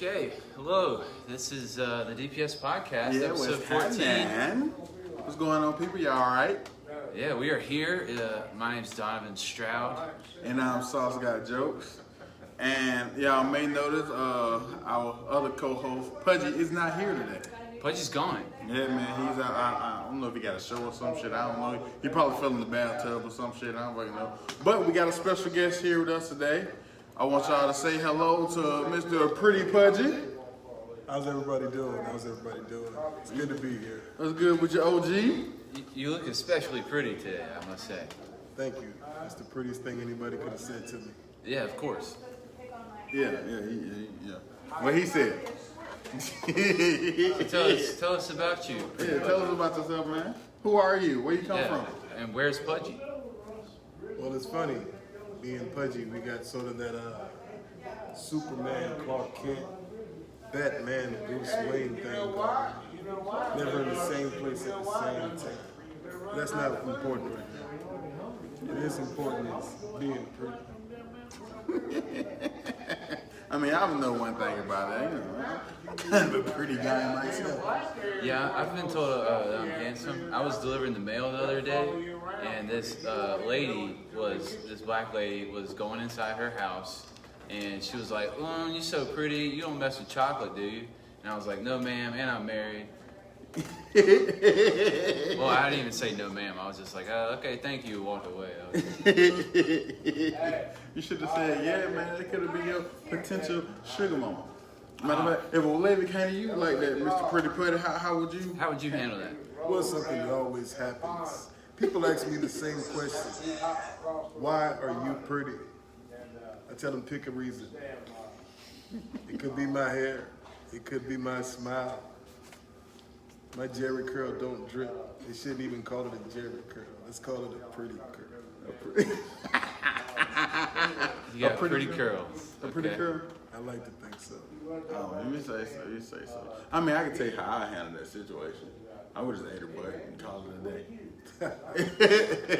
Okay, hello. This is the DPS podcast, Yeah, episode what's 14. happening? What's going on, people? Y'all all right? Yeah, we are here. My name's Donovan Stroud. And I'm Sauce Got Jokes. And y'all may notice our other co-host, Pudgee, is not here today. Pudgee's gone. Yeah, man, he's out. I don't know if he got a show or some shit. I don't know. He probably fell in the bathtub or some shit. I don't fucking know. But we got a special guest here with us today. I want y'all to say hello to Mr. Pretty Pudgee. How's everybody doing? It's good to be here. What's good with your OG? You look especially pretty today, I must say. Thank you. That's the prettiest thing anybody could have said to me. Yeah, of course. Yeah. What he said. Tell us about you. Yeah, tell us about yourself, man. Who are you? Where you come from? And where's Pudgee? Well, it's funny. Me and Pudgee, we got sort of that Superman, Clark Kent, Batman, Bruce Wayne thing going on. Never in the same place at the same time. But that's not important right now. What is important is being pretty. I mean, I know one thing about that. You know, kind of a pretty guy myself. Yeah, I've been told that I'm handsome. I was delivering the mail the other day, and this black lady was going inside her house, and she was like, "Oh, you're so pretty. You don't mess with chocolate, do you?" And I was like, "No, ma'am, and I'm married." Well, I didn't even say no, ma'am. I was just like, "Okay, thank you," walked away. You should have said, "Yeah, man, that could have been your potential sugar mama." Matter of fact, if a lady came to you like that, Mr. Pretty Putty, how would you? How would you handle that? Well, something that always happens. People ask me the same question. Why are you pretty? I tell them, pick a reason. It could be my hair. It could be my smile. My Jerry curl don't drip. They shouldn't even call it a Jerry curl. Let's call it a pretty curl. You got pretty curls. A pretty curl? I like to think so. Oh, you say so. I mean, I can tell you how I handled that situation. I would just ate her butt and call it a day.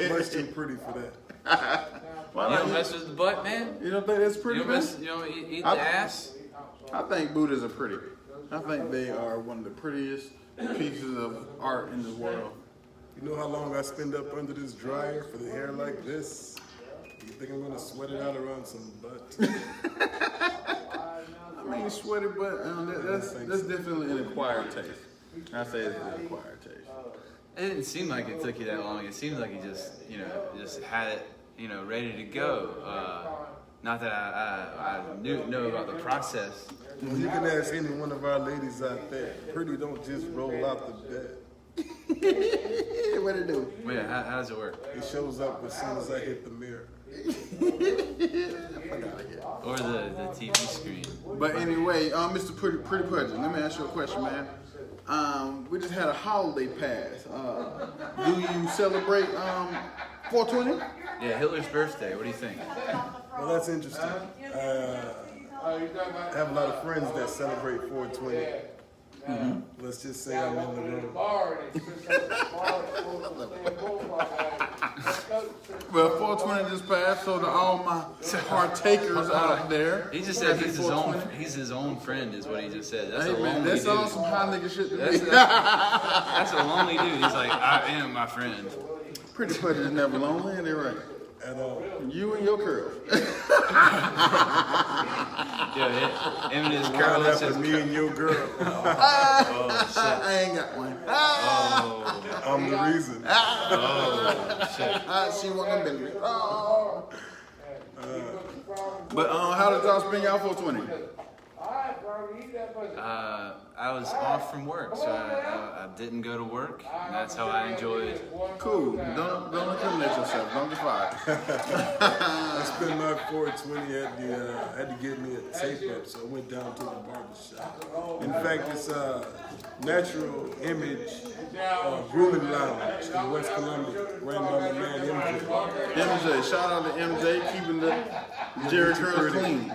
Much too pretty for that. Well, You don't mess with the butt, man? You don't think that's pretty, You don't eat the ass? I think Buddhas are pretty. I think they are one of the prettiest pieces of art in the world. You know how long I spend up under this dryer for the hair like this? You think I'm gonna sweat it out around some butt? I mean, sweaty butt, that's definitely an acquired taste. I say it's an acquired taste. It didn't seem like it took you that long. It seemed like you just had it, ready to go. Not that I know about the process. Well, you can ask any one of our ladies out there. Pretty don't just roll out the bed. What it do? Wait, how does it work? It shows up as soon as I hit the mirror. Or the TV screen. But anyway, Mr. Pretty Pudgee, let me ask you a question, man. We just had a holiday pass. Do you celebrate 420? Yeah, Hitler's birthday. What do you think? Well, that's interesting. I have a lot of friends that celebrate 420. Mm-hmm. Let's just say I'm in the room. Well, 420 just passed, so to all my partakers out there. He just said he's his own friend, is what he just said. That's Hey, a lonely man, that's dude. all some high nigga shit to me. That's a lonely dude. He's like, I am my friend. Pretty Pudgee is never lonely, ain't it right? At all. You and your curls. Yeah, him and his Right girl. after me and your girl. Oh, shit. I ain't got one. Oh, I'm the reason. shit. She want them baby. Oh. But how did y'all spend y'all 420? I was off from work, so I didn't go to work. And that's how I enjoyed. Cool. Don't incriminate yourself. Don't get fired. I spent my 420 had to get me a tape up, so I went down to the barber shop. In fact, it's Natural Image Grooming Lounge in West Columbia, ran by my man MJ. MJ, shout out to MJ, keeping the Jerry curls clean.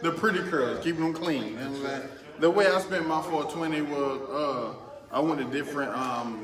The pretty curls, keeping them clean. The way I spent my 420 was I went to different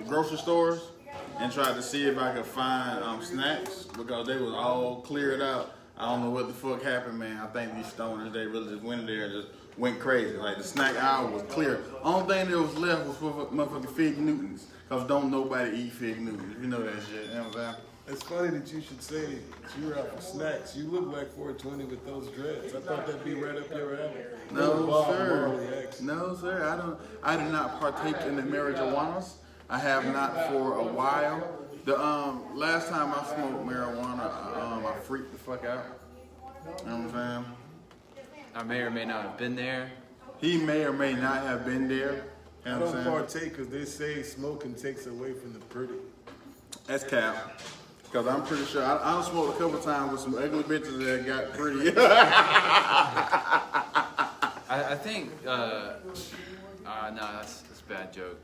grocery stores and tried to see if I could find snacks because they was all cleared out. I don't know what the fuck happened, man. I think these stoners, they really just went in there and just went crazy. Like, the snack aisle was clear. Only thing that was left was for motherfucking Fig Newtons. Because don't nobody eat Fig Newtons. You know that shit. You know what I'm saying? It's funny that you should say you were out for snacks. You look like 420 with those dreads. I thought that'd be right up your alley. No, sir. No, sir. I do not partake in the marijuanas. I have not for a while. The last time I smoked marijuana, I freaked the fuck out. You know what I'm saying? I may or may not have been there. He may or may not have been there. You know I what I'm don't saying? partake because they say smoking takes away from the pretty. That's cap. Because I'm pretty sure I done smoked a couple times with some ugly bitches that got pretty. I think, no, that's a bad joke.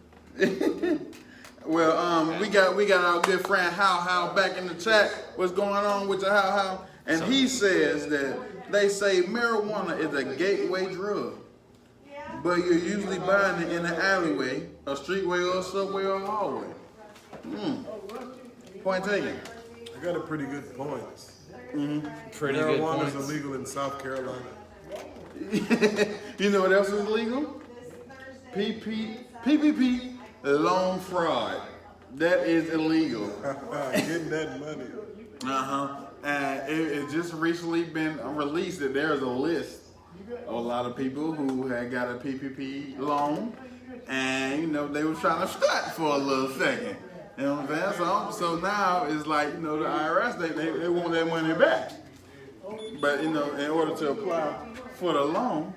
Well, we got our good friend How back in the chat. What's going on with the How? And he says that they say marijuana is a gateway drug, but you're usually buying it in an alleyway, a streetway, or a subway, or a hallway. Point taken. I got a pretty good point. Pretty good Marijuana points. is illegal in South Carolina. You know what else is legal? PPP, loan fraud. That is illegal. Getting that money. And it just recently been released that there's a list of a lot of people who had got a PPP loan, and you know they were trying to stunt for a little second. You know what I'm saying? So now it's like, you know, the IRS they want their money back. But you know, in order to apply for the loan,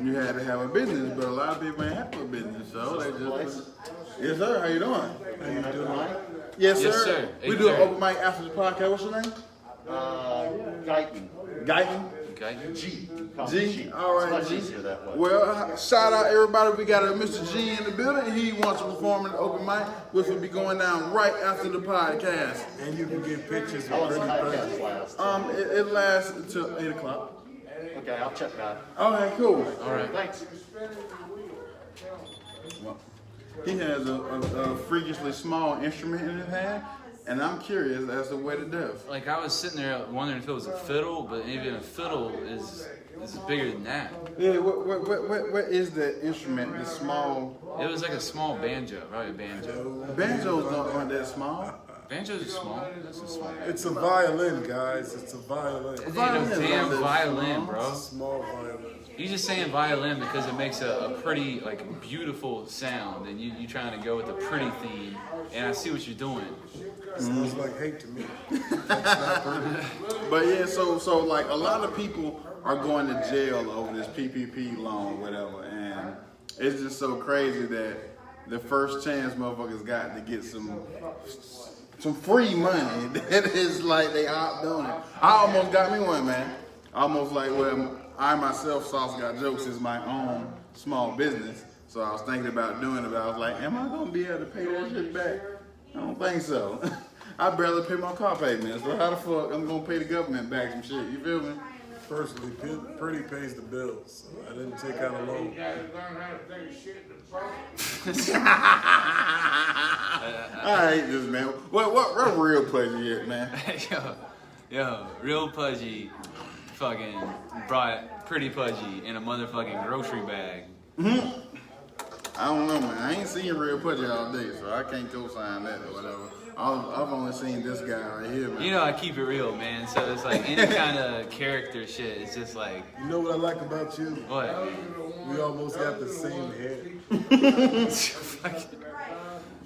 you had to have a business. But a lot of people ain't have a business, so they just. Yes, sir. How you doing? How you doing? Yes, sir. Yes, sir. We do an open mic after the podcast. What's your name? Guyton. Guyton? Okay. G. G? All right, It's G. much easier that way. Well, shout out everybody. We got a Mr. G in the building. He wants to perform in the open mic, which will be going down right after the podcast. And you can get pictures How of long does the pretty podcast person. last? It lasts until 8 o'clock. Okay, I'll check that. All right, cool. All right. Thanks. He has a freakishly small instrument in his hand, and I'm curious as to what it does. Like, I was sitting there wondering if it was a fiddle, but even a fiddle is bigger than that. Yeah, what is that instrument? The small It was like a small banjo, probably a banjo. banjos aren't that small. Banjos are small. That's a small. It's a violin, guys. It's a violin. It ain't a damn violin, It's bro. a small violin. You just saying violin because it makes a pretty, like, beautiful sound, and you trying to go with the pretty theme, and I see what you're doing. Sounds like hate to me. That's not pretty. But yeah, so like a lot of people are going to jail over this PPP loan, whatever, and it's just so crazy that the first chance motherfuckers got to get some free money, that is like they opt on it. I almost got me one, man. Almost like, well, I myself, Sauce Got Jokes, is my own small business, so I was thinking about doing it, but I was like, am I gonna be able to pay that shit back? I don't think so. I barely pay my car payments, so how the fuck I'm gonna pay the government back some shit? You feel me? Personally, pretty pays the bills. So I didn't take out a loan. I hate this, man. What real Pudgee at, man? yo, real Pudgee fucking brought pretty Pudgee in a motherfucking grocery bag. I don't know, man. I ain't seen real Pudgee all day, so I can't co-sign that or whatever. I've only seen this guy right here, man. You know I keep it real, man. So it's like any kind of character shit. It's just like, You know what I like about you? what? We almost got the same hair.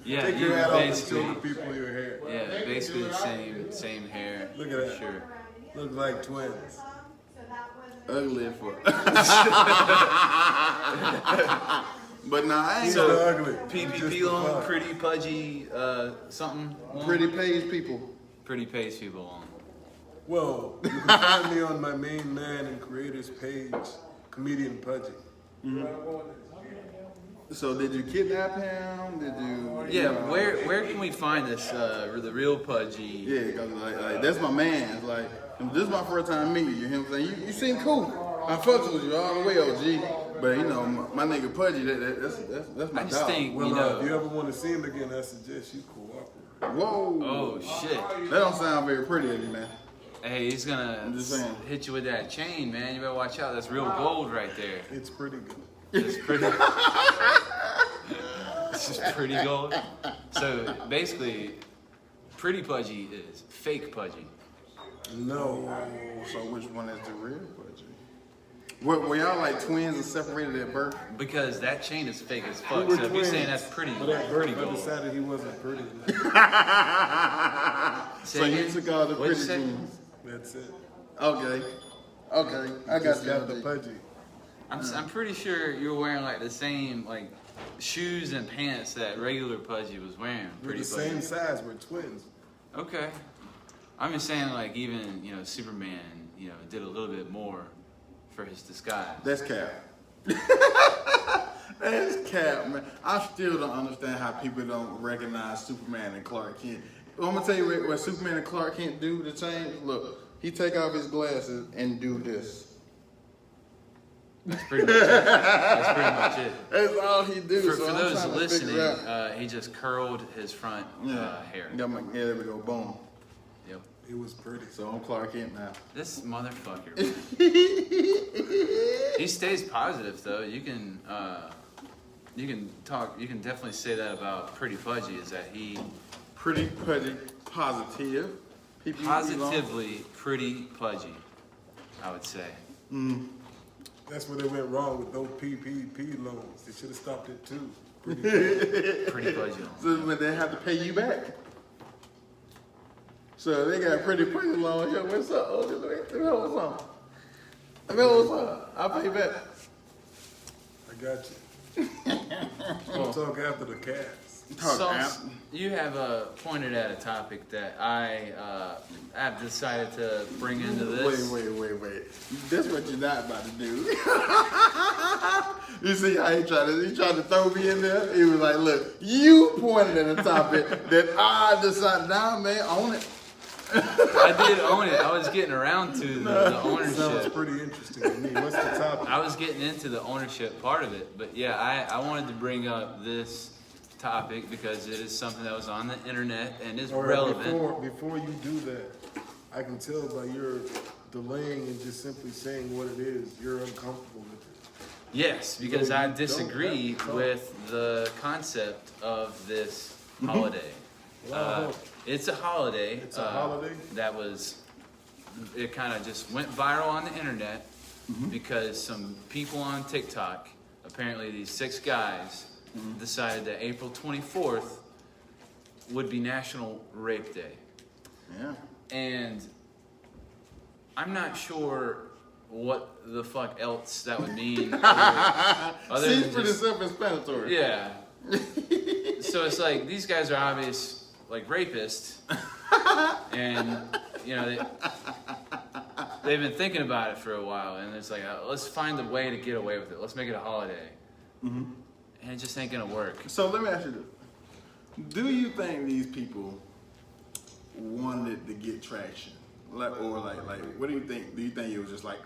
Yeah, Take you your hat off and basically. show the people your hair. Yeah, basically the same hair. Look at that. Sure. Look like twins. Ugly as fuck. But nah, I ain't He's so the ugly. PPP loan, pretty Pudgee, something. Loan. pretty pays people. Pretty pays people loan. Well, you can find me on my main man and creators page, ComedianPudgee. So did you kidnap him? Did you? Yeah, where can we find this? The real Pudgee. Yeah, cause like that's my man. It's like this is my first time meeting you. You know what I'm saying? You seem cool. I fucks with you all the way, OG. But you know, my nigga Pudgee, that's my I just dog. think, Well, you know. if you ever want to see him again, I suggest you cooperate. Whoa. Oh shit. That don't sound very pretty of you, man. Hey, he's gonna I'm just saying. hit you with that chain, man. You better watch out. That's real gold right there. It's pretty good. It's pretty. This is pretty gold. So basically, pretty Pudgee is fake Pudgee. No. So which one is the real Pudgee? Were y'all like twins and separated at birth? Because that chain is fake as fuck. We were So if you're saying twins, that's pretty, But that pretty birth, I gold. decided he wasn't pretty. Say So you again? took all the What'd pretty you say? genes. That's it. Okay. Okay. I got Just you. got the pudgy. I'm pretty sure you're wearing like the same like shoes and pants that regular Pudgee was wearing. We're Pretty the same Pudgee. size. We're twins. Okay. I'm just saying like even Superman did a little bit more for his disguise. That's cap. That's cap, man. I still don't understand how people don't recognize Superman and Clark Kent. I'm gonna tell you what Superman and Clark Kent do to change. Look, he take off his glasses and do this. That's pretty much it. That's pretty much it. That's all he do. For so I'm those trying to listening, figure out. he just curled his front hair. Yeah, there we go. Boom. Yep. It was pretty. So I'm Clark Kent now. This motherfucker. He stays positive though. You can talk. You can definitely say that about Pretty Pudgee. Is that he Pretty positive. positively Pretty Pudgee? I would say. That's where they went wrong with those PPP loans. They should have stopped it too. Pretty Pretty Pudgee. So when they have to pay you back. So they got pretty long. Yo, what's up? Oh, what's up? What's up? I'll pay you back. I got you. We'll talk after the cast. So you have pointed at a topic that I have decided to bring into this. Wait. This is what you're not about to do. You see how he tried to throw me in there? He was like, look, you pointed at a topic that I decided, nah, man, own it. I did own it. I was getting around to the Sounds ownership. pretty interesting to me. What's the topic? I was getting into the ownership part of it. But yeah, I wanted to bring up this topic because it is something that was on the internet and is All right, relevant. before you do that, I can tell by your delaying and just simply saying what it is, you're uncomfortable with it. Yes, because So I you don't disagree have to talk. with the concept of this holiday. Wow. It's a holiday. It's a holiday? It kind of just went viral on the internet because some people on TikTok, apparently these 6 guys, decided that April 24th would be National Rape Day. Yeah. And I'm not sure what the fuck else that would mean. other Seems than pretty just- self-explanatory. Yeah. So it's like these guys are obvious like rapists, and they've been thinking about it for a while, and it's like let's find a way to get away with it. Let's make it a holiday, and it just ain't gonna work. So let me ask you this. Do you think these people wanted to get traction? What do you think? Do you think it was just like,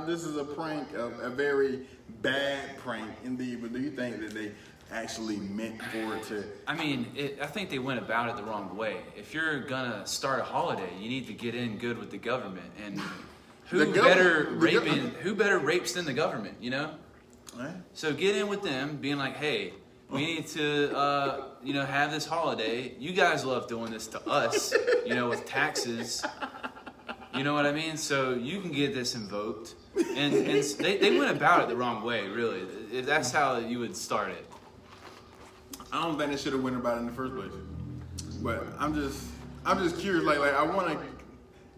this is a prank, a very bad prank indeed, but do you think that they actually meant for it to? I mean, I think they went about it the wrong way. If you're gonna start a holiday, you need to get in good with the government, and who better rapes than the government, Right? So get in with them, being like, hey, we need to, have this holiday. You guys love doing this to us, with taxes. You know what I mean? So you can get this invoked. And they went about it the wrong way, really. If that's how you would start it. I don't think they should have went about it in the first place. But I'm just curious. Like I want to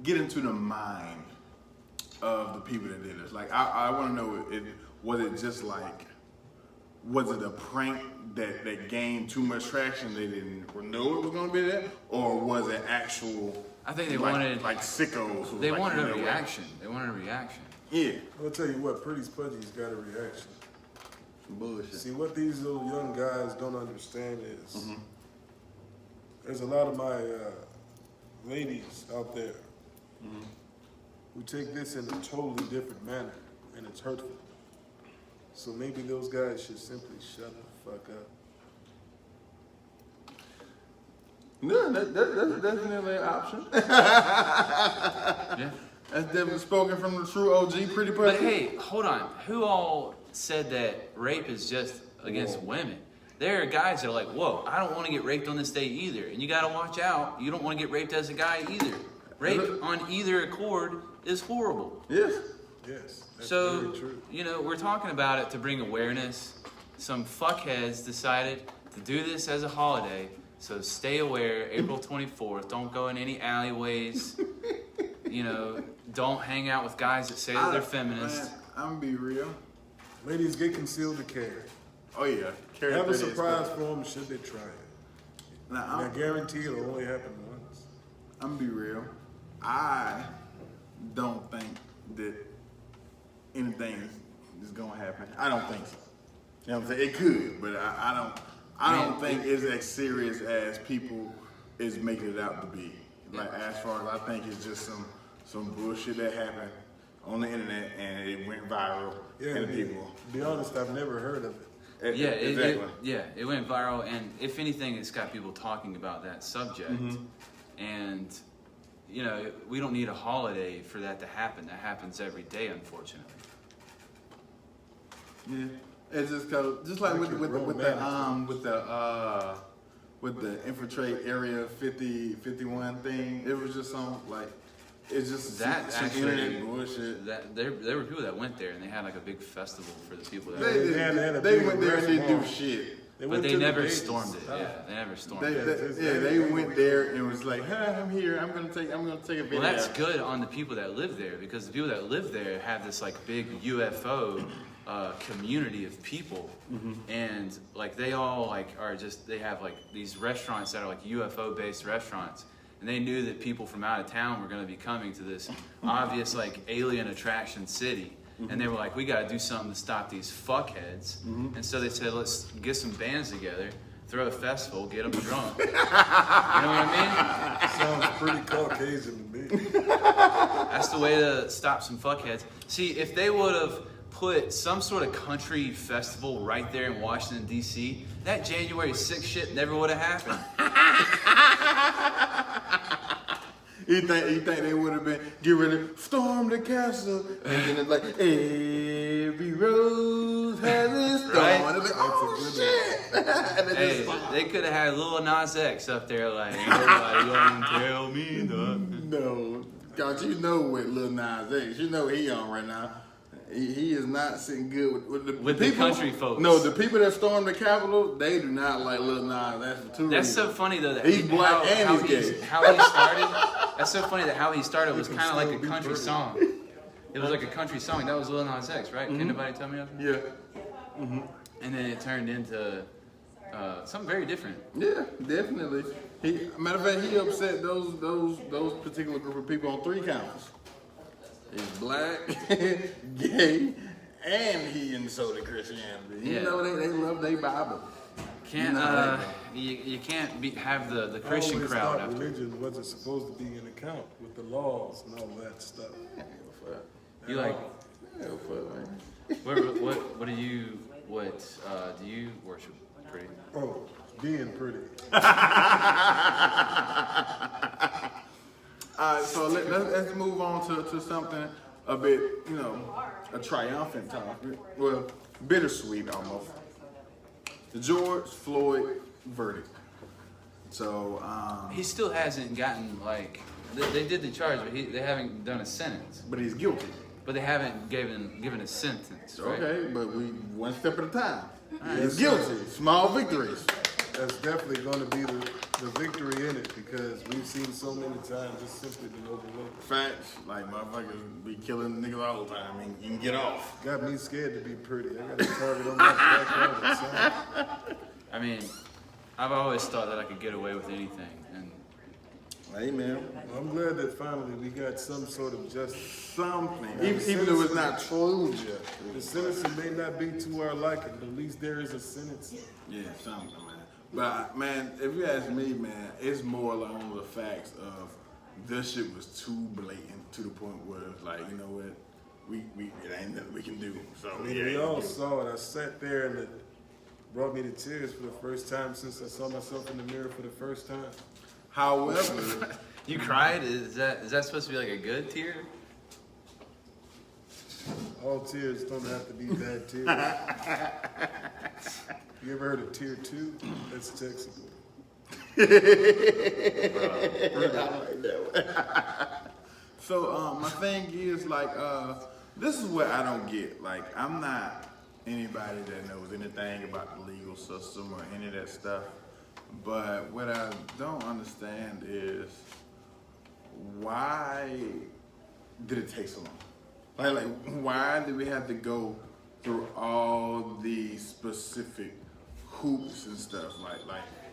get into the mind of the people that did this. Like I want to know, was it a prank that gained too much traction? They didn't know it was going to be that, or was it actual? I think they wanted sickos. They wanted a reaction. They wanted a reaction. Yeah. I'll tell you what, Pretty Pudgee's got a reaction. Bullshit. See, what these little young guys don't understand is there's a lot of my ladies out there who take this in a totally different manner, and it's hurtful. So maybe those guys should simply shut the fuck up. No, that's definitely an option. Yeah. That's definitely spoken from the true OG pretty person. But hey, hold on. Who all said that rape is just against women? There are guys that are like, whoa, I don't want to get raped on this day either. And you got to watch out. You don't want to get raped as a guy either. Rape on either accord is horrible. Yes. Yes. That's So, very true. you know, we're talking about it to bring awareness. Some fuckheads decided to do this as a holiday. So stay aware, April 24th. Don't go in any alleyways. You know, don't hang out with guys that say that they're feminists. Man, I'm gonna be real. Ladies, get concealed to carry. Oh yeah. Carry Have a 30 surprise for them should they try it. Now, And I guarantee it'll only happen once. I'm gonna be real. I don't think that anything is gonna happen. I don't think so. You know what I'm saying? It could, but I don't think it's as serious as people is making it out to be. Like as far as I think it's just some bullshit that happened on the internet and it went viral and people. To be honest, I've never heard of it. Yeah, exactly. it went viral, and if anything, it's got people talking about that subject. And you know, we don't need a holiday for that to happen. That happens every day, unfortunately. Yeah, it's just like with the infiltrate area 51 thing. It was just some like it's just That some actually, internet bullshit. that there were people that went there, and they had like a big festival for the people that. They went there and didn't do shit. But they never stormed it. Yeah, they never stormed it. They went there and was like, "Hi, I'm here. I'm gonna take a video." Well, that's good on the people that live there, because the people that live there have this like big UFO community of people, and like they all like are just they have like these restaurants that are like UFO based restaurants, and they knew that people from out of town were going to be coming to this obvious like alien attraction city. And they were like, we got to do something to stop these fuckheads. And so they said, let's get some bands together, throw a festival, get them drunk. You know what I mean? Sounds pretty Caucasian to me. That's the way to stop some fuckheads. See, if they would have put some sort of country festival right there in Washington, D.C., that January 6th shit never would have happened. You think they would have been get ready, storm the castle, and then it's like every rose has its thorn. Right? It's like, oh shit! And then Hey, they could have had Lil Nas X up there like, nobody gonna tell me nothing. No, cause you know what Lil Nas X, you know he on right now. He is not sitting good with the people, country folks. No, the people that stormed the Capitol, they do not like Lil Nas. That's for two That's reasons. so funny though that He's black and he's gay. how he started. That's so funny that how he started was kind of like a country song. It was like a country song. That was Lil Nas X, right? Can anybody tell me nothing? Yeah. And then it turned into something very different. Yeah, definitely. Matter of fact, he upset those particular group of people on 3 counts. He's black, gay, and he insulted Christianity. Yeah. You know they love their Bible. Can't you can't have the Christian Always crowd thought after. religion wasn't supposed to be in account with the laws and all that stuff. You like Yeah, fuck, man. what do you worship? Pretty. Oh, being pretty. So let's move on to something a bit, a triumphant topic. Well, bittersweet almost. The George Floyd verdict. So He still hasn't gotten like they did the charge, but they haven't done a sentence. but he's guilty. But they haven't given a sentence, right? Okay, but we one step at a time. right. He's guilty. Small victories. That's definitely going to be the victory in it because we've seen so many times it's simply been overlooked. Facts. Like motherfuckers be killing niggas all the time and you can get off. Got me scared to be pretty. I got a target on my back all the time. I mean, I've always thought that I could get away with anything, and Hey man. I'm glad that finally we got some sort of justice. Something. Even though it's not true justice. The sentencing may not be to our liking, but at least there is a sentence. Yeah, something, man. But man, if you ask me, man, it's more along the facts of this shit was too blatant to the point where it's like, you know what, it ain't nothing we can do. So I mean, we all saw it. I sat there and it brought me to tears for the first time since I saw myself in the mirror for the first time. However, You cried? Is that supposed to be like a good tear? All tears don't have to be bad tears. You ever heard of tier 2? That's textable. so my thing is like, this is what I don't get. Like, I'm not anybody that knows anything about the legal system or any of that stuff. But what I don't understand is why did it take so long? Like why did we have to go through all these specific hoops and stuff?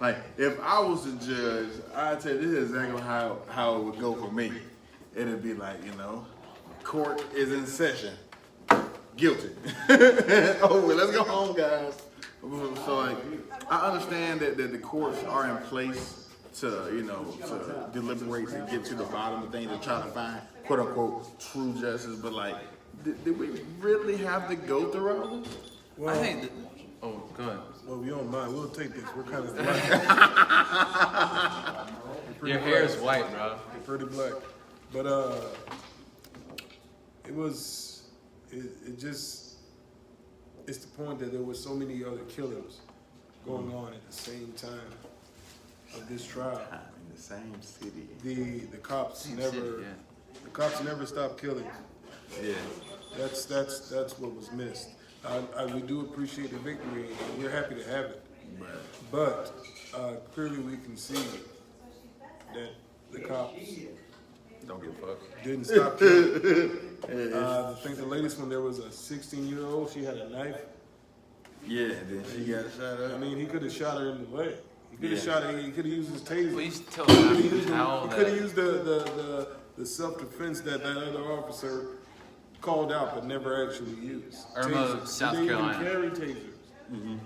Like if I was the judge, I'd tell you this is exactly how it would go for me. It'd be like, court is in session. Guilty. Oh, well, let's go home, guys. So like, I understand that the courts are in place to deliberate and get to the bottom of things and try to find quote unquote true justice. But like, did we really have to go through all this? Well, I think. Oh, go ahead. well, we don't mind. We'll take this. We're kind of black. Your hair is white, bro. We're pretty black. But it's the point that there were so many other killings going on at the same time of this trial. In the same city. The cops Same never city, yeah. the cops never stopped killing. Yeah. That's what was missed. We do appreciate the victory, and we're happy to have it. But clearly, we can see that the cops Don't give a fuck. didn't stop killing. I think the latest one there was a 16-year-old. She had a knife. Yeah, then she got shot up. I mean, he could have shot her in the leg. He could have Yeah. shot her. He could have used his taser. Please tell He us could how have used the self-defense that other officer called out but never actually used. Irma, Tasers. South They Carolina. even carry tasers.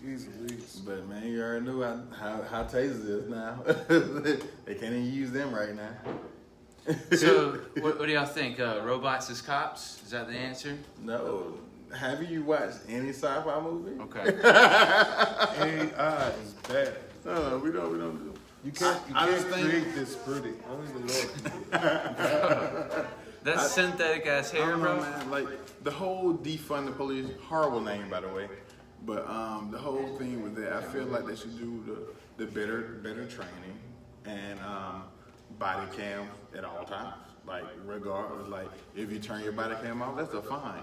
Jeez Louise. But man, you already knew how tasers is now. They can't even use them right now. So, what do y'all think? Robots as cops? Is that the answer? No. Have you watched any sci-fi movie? Okay. AI is bad. No, we don't do. You can't I just think- create this pretty. Only the Lord can do it. That's synthetic ass I hair, don't know, bro. man. Like the whole defund the police, horrible name by the way. But the whole thing with that, I feel like they should do the better training and body cam at all times. Like regardless, like if you turn your body cam off, that's a fine.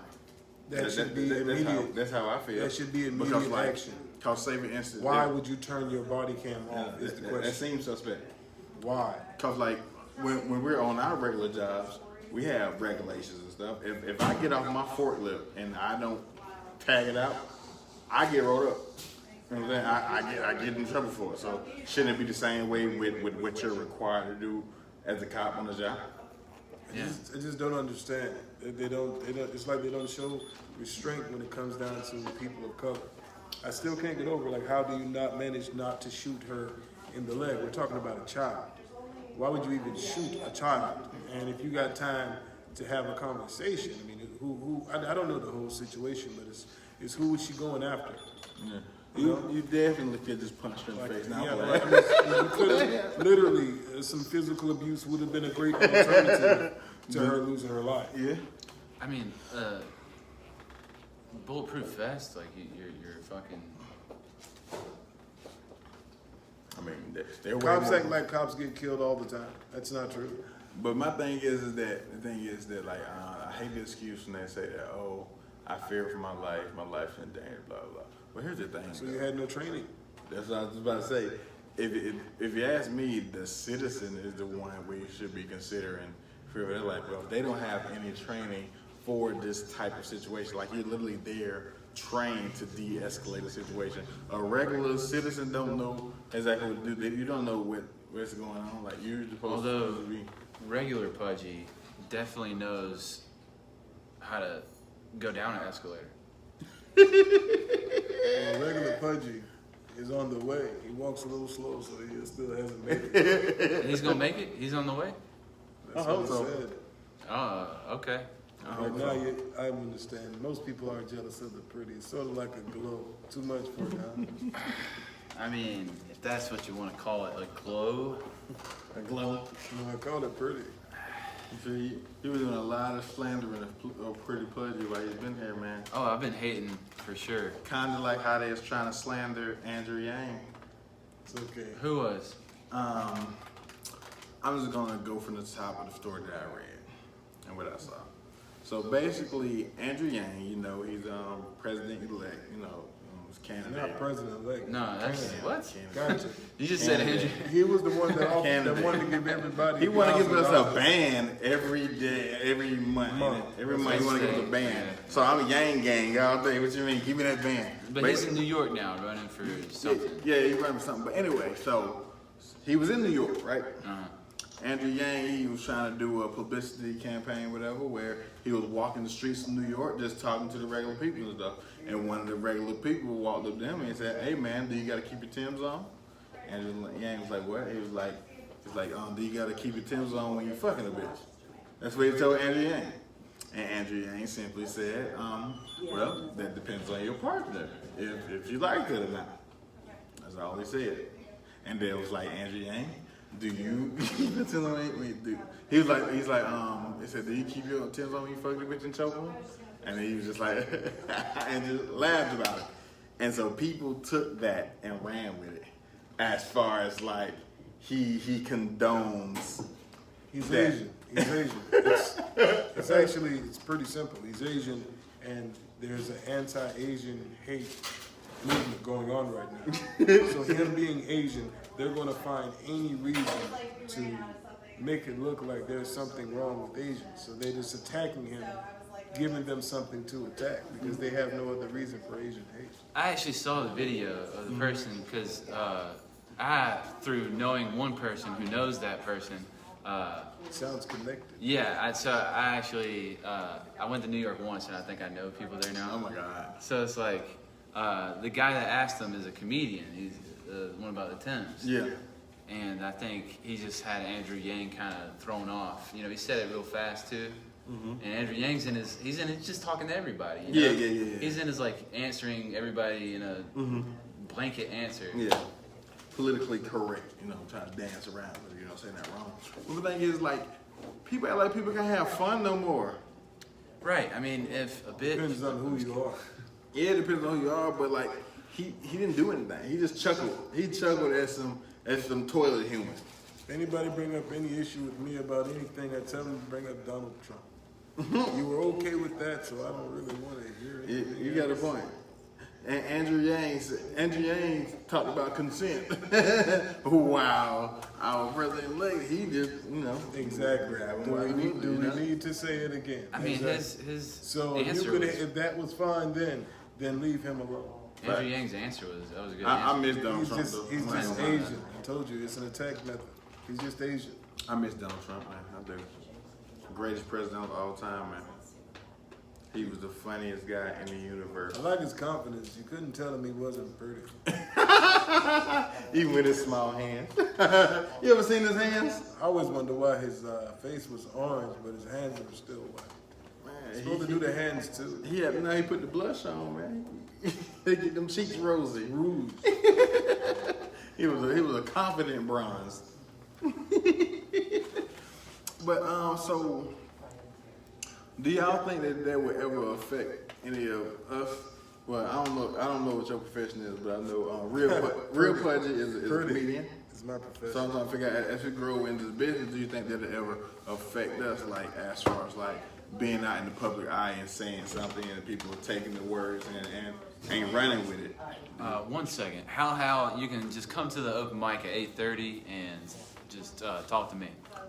That should be immediate. That's how I feel. That should be Because immediate like, action. cause say for instance, Why would you turn your body cam off? Is the that question. seems suspect. Why? Cause like when we're on our regular jobs, we have regulations and stuff. If I get off my forklift and I don't tag it out, I get rolled up. You know what I'm saying? I get in trouble for it. So shouldn't it be the same way with what you're required to do as a cop on the job? I just don't understand. They don't. It's like they don't show restraint when it comes down to people of color. I still can't get over like how do you not manage not to shoot her in the leg? We're talking about a child. Why would you even shoot a child? And if you got time to have a conversation, I mean, I don't know the whole situation, but it's who was she going after? Yeah. You definitely could just punch her in the Like, face. Now, yeah, like, I mean, you could have literally some physical abuse would have been a great alternative to her losing her life. yeah. I mean, bulletproof vest, like you're fucking. I mean, they're way Cops more- act like cops get killed all the time. That's not true. But my thing is that like I hate the excuse when they say that, oh, I fear for my life's in danger, blah blah. But here's the thing. So you had no training. That's what I was about to say. If you ask me, the citizen is the one we should be considering fear for their life. Well, they don't have any training for this type of situation. Like you're literally there trained to de-escalate a situation. A regular citizen don't know exactly what to do. You don't know what's going on. Like you're supposed Although to be. regular Pudgee definitely knows how to go down an escalator. Well, regular Pudgee is on the way. He walks a little slow, so he still hasn't made it. He's gonna make it. He's on the way. That's I what hope he so. said. Okay. Right now, I understand. Most people are jealous of the pretty. It's sort of like a glow. Too much for now. I mean, if that's what you want to call it, a glow. A glow. No, I called it pretty. So he was doing a lot of slandering of Pretty Pudgee while he's been here, man. Oh, I've been hating for sure. Kind of like how they was trying to slander Andrew Yang. It's okay. Who was? I'm just gonna go from the top of the story that I read and what I saw. So basically, Andrew Yang, you know, he's president-elect, you know, was candidate. Not president-elect. No, that's what? Gotcha. You just said Andrew. He was the one that Candidate. wanted to give everybody. He want to give us a $1,000. ban every day, every month. Every month he want to give us a ban. Yeah. So I'm a Yang gang all day. What you mean? Give me that ban. But he's in New York now, running for something. Yeah, he running for something. But anyway, so he was in New York, right? Uh-huh. Andrew Yang, he was trying to do a publicity campaign, whatever, where he was walking the streets of New York just talking to the regular people and stuff. And one of the regular people walked up to him and said, "Hey man, do you got to keep your Timbs on?" Andrew Yang was like, "What?" He was like, do you got to keep your Timbs on when you fucking a bitch?" That's what he told Andrew Yang. And Andrew Yang simply said, well, that depends on your partner, if you like it or not. That's all he said. And then it was like, Andrew Yang, do you keep your Timbs on? He was like, he said, do you keep your Timbs on when you fuck the bitch and choke her? And he was just like, and just laughed about it. And so people took that and ran with it, as far as like he condones. He's that. Asian. He's Asian. It's pretty simple. He's Asian, and there's an anti-Asian hate movement going on right now. So him being Asian, they're going to find any reason to make it look like there's something wrong with Asians. So they're just attacking him, giving them something to attack because they have no other reason for Asian hate. I actually saw the video of the person because through knowing one person who knows that person. Sounds connected. Yeah, I actually I went to New York once, and I think I know people there now. Oh my God. So it's like the guy that asked him is a comedian. He's the one about the Timbs. Yeah. And I think he just had Andrew Yang kind of thrown off. You know, he said it real fast too. And Andrew Yang's he's just talking to everybody. You know? Yeah. He's in his like answering everybody in a blanket answer. Yeah. Politically correct, you know, trying to dance around with it, you know, saying that wrong. Well, the thing is, like, people act like people can't have fun no more. Right. I mean, if a bitch. Depends on who you are. Yeah, it depends on who you are, but like, he didn't do anything. He just chuckled. He chuckled at some toilet humor. If anybody bring up any issue with me about anything, I tell them to bring up Donald Trump. You were okay with that, so I don't really want to hear it. You got a point. And Andrew Yang talked about consent. Wow, our president-elect, he just, you know. Exactly. Do we need to say it again? I mean, Exactly. his So answer was, if that was fine then leave him alone. Andrew Yang's answer was a good I answer. miss Donald He's Trump, just, though. he's I'm not just gonna lie. Asian. I told you, it's an attack method. He's just Asian. I miss Donald Trump, man. I do. Greatest president of all time, man. He was the funniest guy in the universe. I like his confidence. You couldn't tell him he wasn't pretty. Even with his small hands. You ever seen his hands? I always wonder why his face was orange, but his hands were still white. Man, He's supposed to do the hands too. he put the blush on, man. They get them cheeks rosy. Rouge. He was a confident bronze. But so, do y'all think that would ever affect any of us? Well, I don't know what your profession is, but I know Real Pudgee is a comedian. It's my profession. So I'm trying to figure out, as we grow into this business, do you think that'll ever affect us, like as far as like being out in the public eye and saying something, and people are taking the words and ain't running with it? 1 second. How you can just come to the open mic at 8:30 and just talk to me.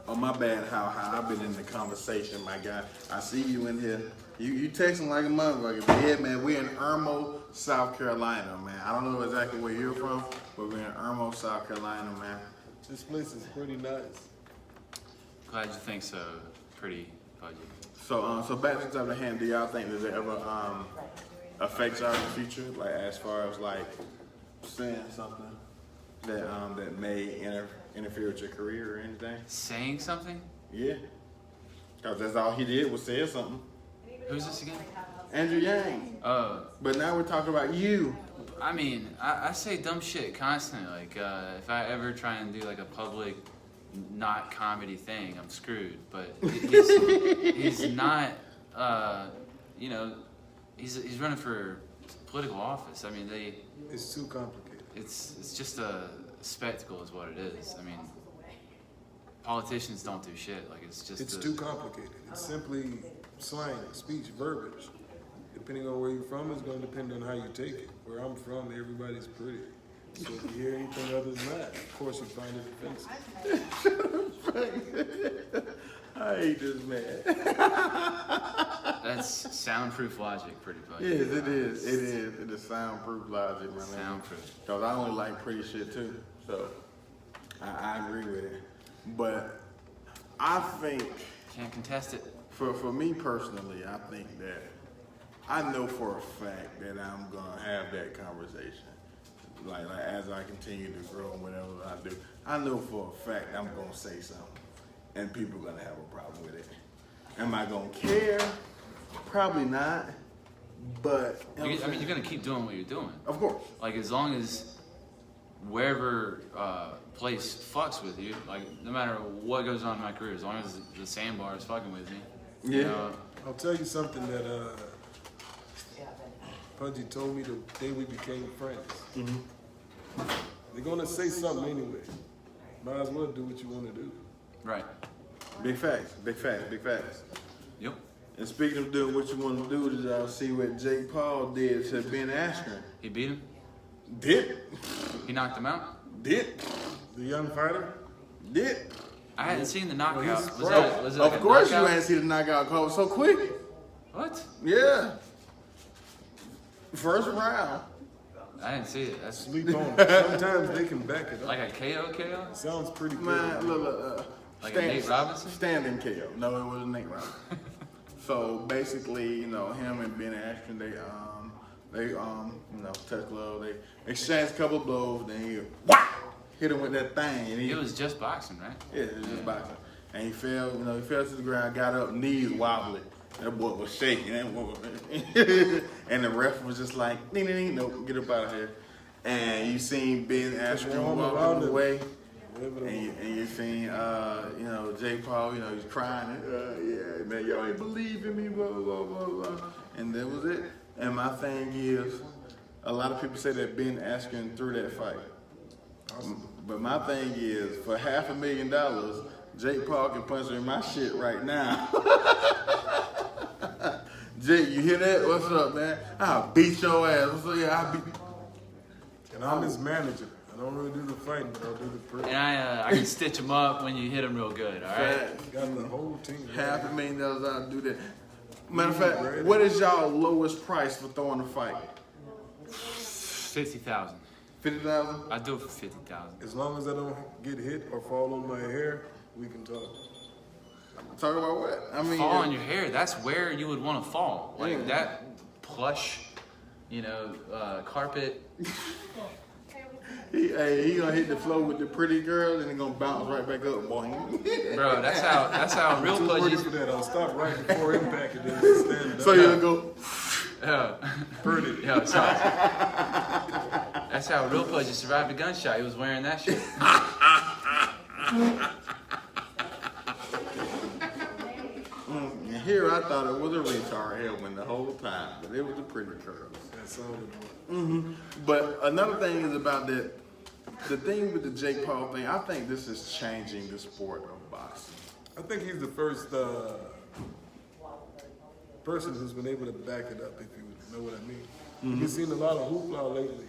Oh, my bad, how I've been in the conversation, my guy. I see you in here. You texting like a motherfucker. But yeah, man, we're in Irmo, South Carolina, man. I don't know exactly where you're from, but we're in Irmo, South Carolina, man. This place is pretty nice. Glad you think so. Pretty Pudgee. So back to the top of the hand, do y'all think that it ever affects our future, like as far as like saying something that may interfere with your career or anything? Saying something? Yeah, because that's all he did was say something. Who's this again? Andrew Yang. But now we're talking about you. I mean, I say dumb shit constantly. Like, if I ever try and do like a public, not comedy thing, I'm screwed. But he's not, you know, he's running for political office. I mean, It's too complicated. it's just a spectacle, is what it is. I mean, politicians don't do shit. Like, it's just Too complicated. It's simply slang, speech, verbiage. Depending on where you're from, it's going to depend on how you take it. Where I'm from, everybody's pretty. So if you hear anything other than that, of course you find it offensive. I hate this man. That's soundproof logic, pretty much. Yes, it is. It is soundproof logic, my man. Soundproof. Because I only like pretty shit too. So I agree with it. But I think Can't contest it. for me personally, I think that I know for a fact that I'm gonna have that conversation. Like as I continue to grow and whatever I do, I know for a fact I'm gonna say something, and people are gonna have a problem with it. Am I gonna care? Probably not. But I mean, you're gonna keep doing what you're doing. of course. Like, as long as wherever place fucks with you, like, no matter what goes on in my career, as long as the sandbar is fucking with me. Yeah. You know, I'll tell you something that Pudgee told me the day we became friends. They're going to say something anyway. Might as well do what you want to do. right. Big facts. Big facts. Big facts. Yep. And speaking of doing what you want to do, did y'all see what Jake Paul did to Ben Askren? He beat him. Did. He knocked him out. Did. The young fighter? Did. I hadn't seen the knockout. he's Was pro. it Of like a course knockout? you ain't seen the knockout call so quick. What? Yeah. First round. I didn't see it. That's Sleep on it. Sometimes they can back it up. like a KO. Sounds pretty good. Man, look. Like a Nate Robinson? Standing KO. No, it wasn't Nate Robinson. So basically, you know, him and Ben Askren, they touch glove. They exchanged a couple of blows. Then he hit him with that thing, and It was just boxing, right? yeah, it was just boxing. And he fell, he fell to the ground, got up, knees wobbly. That boy was shaking. That boy was and the ref was just like, ding, ding, ding, nope, get up out of here. And you seen Ben Askren walking away. And you seen, Jake Paul, he's crying. Yeah, man, y'all ain't believe in me, blah, blah, blah, blah. And that was it. And my thing is, a lot of people say that Ben Askren threw that fight. But my thing is, for $500,000, Jake Paul can punch in my shit right now. Jake, you hear that? What's up, man? I'll beat your ass. What's up? Yeah, I'll beat. And I'm his manager. I don't really do the fighting, but I'll do the prep. And I can stitch him up when you hit him real good. All right. Got the whole team. $500,000 I'll do that. Matter of fact, what is y'all lowest price for throwing a fight? 50,000. 50,000? I do it for 50,000. As long as I don't get hit or fall on my hair, we can talk. Talk about what? I mean, Fall on your hair. That's where you would want to fall. Like that plush, carpet. he gonna hit the floor with the pretty girl, and he gonna bounce right back up, boy. Bro, that's how real Too pretty for Pudgee. that. I'll stop right before impact and then stand up. So you'll go. Pretty. Yo, sorry. That's how real Pudgee survived a gunshot. He was wearing that shit. And here I thought it was a retard helmet the whole time, but it was a pretty girl. That's all it was. But another thing is about that. The thing with the Jake Paul thing, I think this is changing the sport of boxing. I think he's the first person who's been able to back it up, if you know what I mean. We've seen a lot of hoopla lately.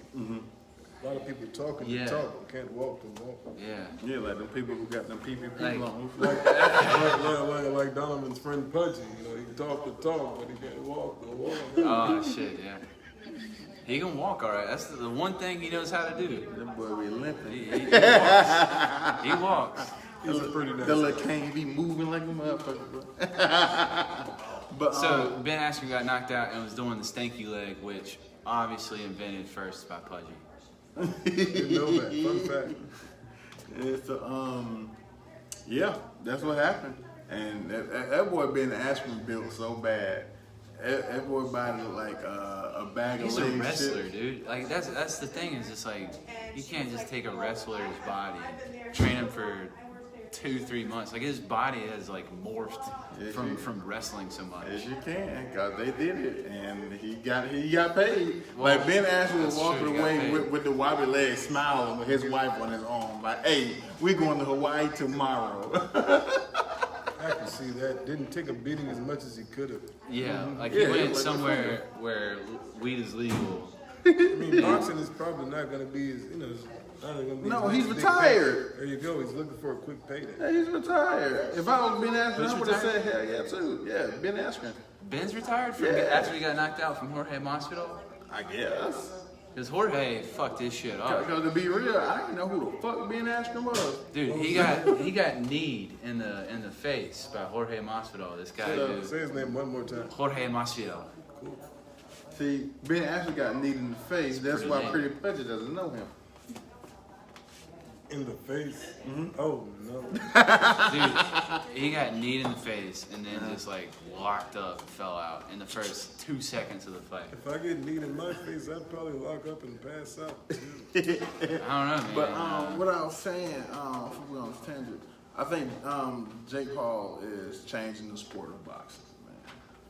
A lot of people talking Yeah. the talk, but can't walk the walk. Yeah. Yeah, like them people who got them PPP Like- loans. Like Donovan's friend Pudgee, he talk the talk, but he can't walk the walk. Oh shit, yeah. He can walk all right. That's the one thing he knows how to do. That boy be limping. He walks. He walks. He's a pretty nice The guy. little cane be moving like a motherfucker, bro. But So Ben Askren got knocked out and was doing the stanky leg, which obviously invented first by Pudgee. Didn't know that. Fun fact. it's yeah, that's what happened. And that boy Ben Askren built so bad, That boy body look like a bag He's of a leg wrestler, shit. dude. Like that's the thing. Is just like you can't just take a wrestler's body, train him for 2-3 months. Like his body has like morphed from wrestling so much. Yes, you can, cause they did it, and he got paid. Like Ben Askren was that's walking true, he got away paid. with the wobbly leg, smiling with his wife on his arm, like, "Hey, we going to Hawaii tomorrow." I can see that. Didn't take a beating as much as he could have. Yeah, like Yeah, he went like somewhere where weed is legal. I mean, boxing is probably not going to be as, you know, it's not gonna be No, as he's big retired. pay. There you go. He's looking for a quick payday. Hey, he's retired. If I was Ben Askren, Who's I would have retired? said, "Hell yeah, too." Yeah, Ben Askren. Ben's retired from Yeah. after he got knocked out from Jorge Masvidal. I guess. Because Jorge fucked his shit up. Because to be real, I didn't know who the fuck Ben Askren was. Dude, he got kneed in the face by Jorge Masvidal. This guy who Say his name one more time. Jorge Masvidal. See, Ben Askren got kneed in the face. That's pretty why lame. Pretty Pudgee doesn't know him. In the face. Oh, no. Dude, he got kneed in the face and then just like locked up and fell out in the first 2 seconds of the fight. If I get kneed in my face, I'd probably lock up and pass out, too. I don't know, man. But what I was saying, before we on this tangent, I think Jake Paul is changing the sport of boxing, man.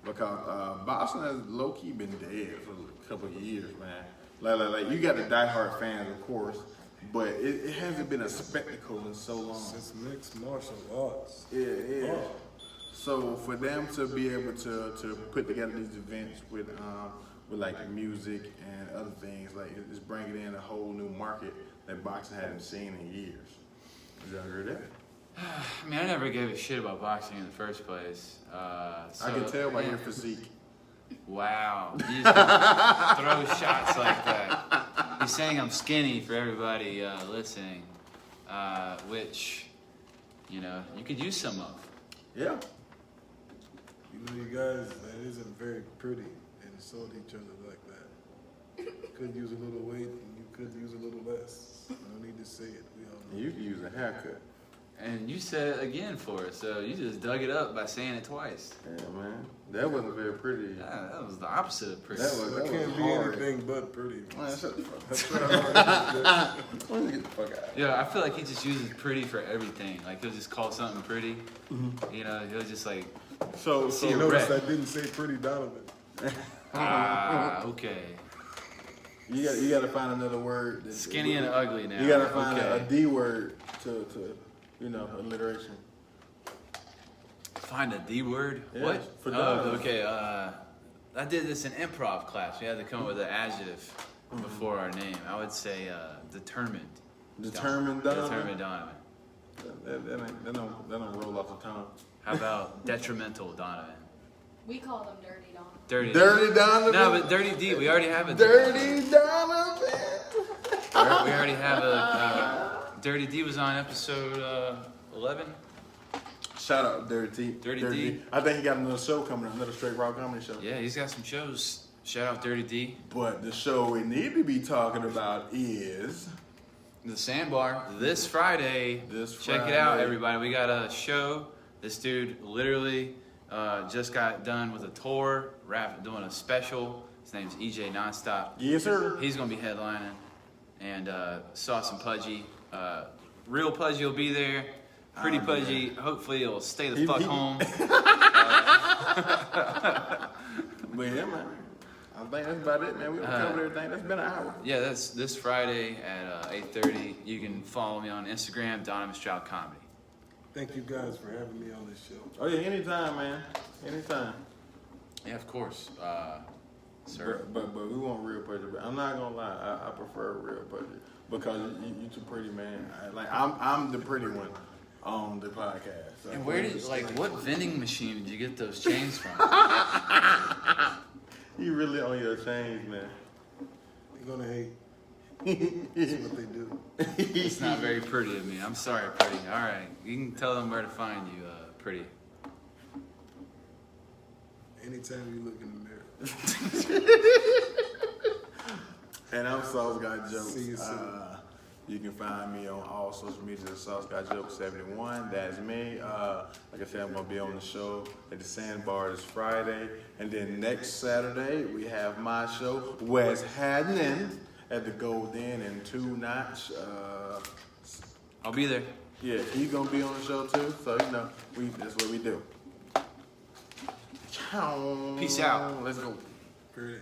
Because boxing has low key been dead for a couple of years, man. Like you got the diehard fans, of course, but it hasn't been a spectacle in so long. It's mixed martial arts. Yeah. So for them to be able to put together these events with like music and other things, like it's bringing in a whole new market that boxing hadn't seen in years. Did y'all hear that? I mean, I never gave a shit about boxing in the first place. I can tell by your physique. Wow. You just throw shots like that. He's saying I'm skinny for everybody listening, which, you know, you could use some of. Yeah. You know, you guys, that isn't very pretty, insult each other like that. You could use a little weight, and you could use a little less. I don't need to say it. We all know. You can use a haircut. And you said it again for us, so you just dug it up by saying it twice. Yeah, man. That wasn't very pretty. Yeah, that was the opposite of pretty. That was It can't be hard. anything but pretty. Man, shut the fuck up. That's how hard it is. Let me get the fuck out. Yeah, I feel like he just uses pretty for everything. Like he'll just call something pretty. You know, he'll just like, So See You you notice Red. I didn't say pretty Donovan. okay. you gotta find another word. Skinny and ugly now. You gotta find okay. a D word to alliteration. Find a D word? Yeah, What? for Oh, Donovan. okay. I did this in improv class. We had to come up with an adjective before our name. I would say determined. Determined Donovan? Determined Donovan. That don't roll off the tongue. How about detrimental Donovan? We call them Dirty Don. Dirty. Dirty Donovan. No, but Dirty D. We already have a Dirty Donovan. We already have a. Dirty D was on episode 11. Shout out Dirty. Dirty D. I think he got another show coming up, another straight rock comedy show. Yeah, he's got some shows. Shout out Dirty D. But the show we need to be talking about is The Sandbar this Friday. This Check it out, Friday. everybody. We got a show. This dude literally just got done with a tour, doing a special. His name's EJ Nonstop. Yes, sir. He's gonna be headlining, and Sauce and Pudgee. Real Pudgee will be there. Pretty Pudgee, hopefully, will stay the fuck home. But yeah, man. I think that's about it, man. We covered everything. That's been an hour. Yeah, that's this Friday at 8:30. You can follow me on Instagram, DonovanStroudComedy. Thank you guys for having me on this show. Oh yeah, anytime, man. Anytime. Yeah, of course, sir. But we want real Pudgee. But I'm not gonna lie, I prefer real Pudgee because you too pretty, man. I'm the pretty one on the podcast. So. And where did what vending machine did you get those chains from? You really on your chains, man. They're gonna hate. That's what they do. It's not very pretty of me. I'm sorry, Pretty. All right, you can tell them where to find you, Pretty. Anytime you look in the mirror. And I'm Sauce Got Jokes. See you soon. You can find me on all social media at SauceGuyJoke71. That's me. Like I said, I'm gonna be on the show at the Sandbar this Friday, and then next Saturday we have my show, What's Happening, at the Gold Inn in 2 Notch. I'll be there. Yeah, he's gonna be on the show too. So you know, that's what we do. Peace out. Let's go. Pretty.